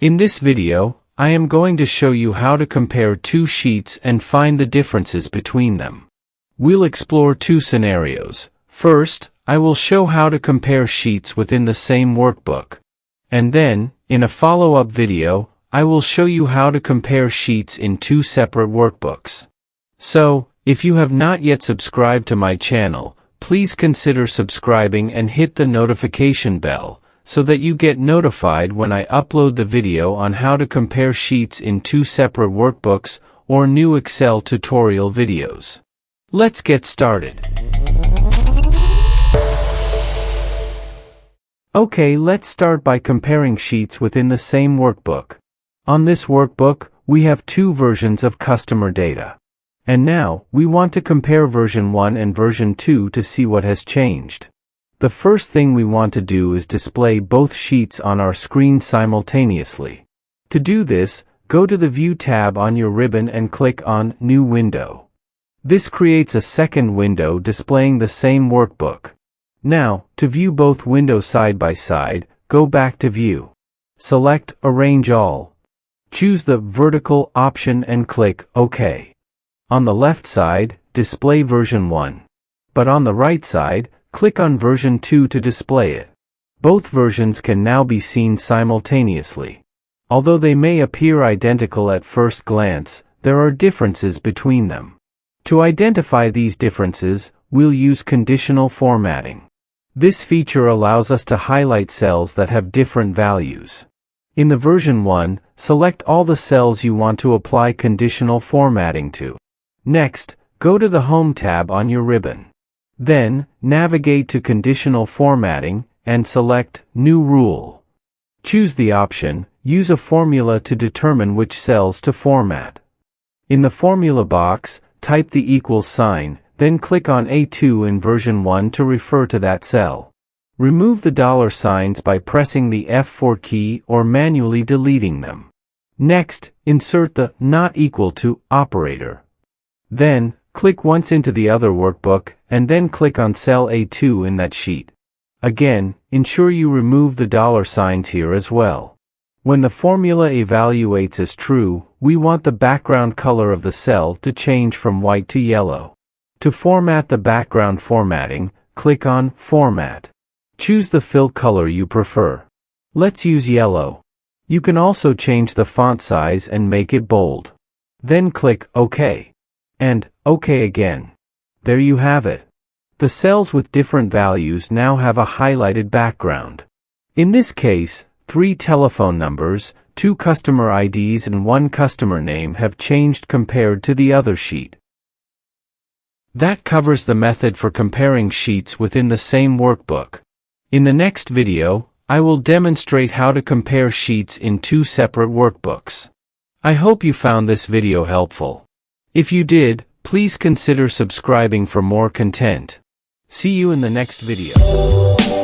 In this video, I am going to show you how to compare two sheets and find the differences between them. We'll explore two scenarios. First, I will show how to compare sheets within the same workbook. And then, in a follow-up video, I will show you how to compare sheets in two separate workbooks. So, if you have not yet subscribed to my channel, please consider subscribing and hit the notification bell, so that you get notified when I upload the video on how to compare sheets in two separate workbooks or new Excel tutorial videos. Let's get started. Okay, let's start by comparing sheets within the same workbook. On this workbook, we have two versions of customer data. And now, we want to compare version 1 and version 2 to see what has changed. The first thing we want to do is display both sheets on our screen simultaneously. To do this, go to the View tab on your ribbon and click on New Window. This creates a second window displaying the same workbook. Now, to view both windows side by side, go back to View. Select Arrange All. Choose the vertical option and click OK. On the left side, display version 1. But on the right side, click on version 2 to display it. Both versions can now be seen simultaneously. Although they may appear identical at first glance, there are differences between them. To identify these differences, we'll use conditional formatting. This feature allows us to highlight cells that have different values. In the version 1, select all the cells you want to apply conditional formatting to. Next, go to the Home tab on your ribbon. Then, navigate to Conditional Formatting, and select New Rule. Choose the option, Use a formula to determine which cells to format. In the formula box, type the equals sign, then click on A2 in version 1 to refer to that cell. Remove the dollar signs by pressing the F4 key or manually deleting them. Next, insert the Not Equal to operator. Then, click once into the other workbook, and then click on cell A2 in that sheet. Again, ensure you remove the dollar signs here as well. When the formula evaluates as true, we want the background color of the cell to change from white to yellow. To format the background formatting, click on Format. Choose the fill color you prefer. Let's use yellow. You can also change the font size and make it bold. Then click OK. And OK again. There you have it. The cells with different values now have a highlighted background. In this case, 3 telephone numbers, 2 customer IDs and 1 customer name have changed compared to the other sheet. That covers the method for comparing sheets within the same workbook. In the next video, I will demonstrate how to compare sheets in two separate workbooks. I hope you found this video helpful. If you did, please consider subscribing for more content. See you in the next video.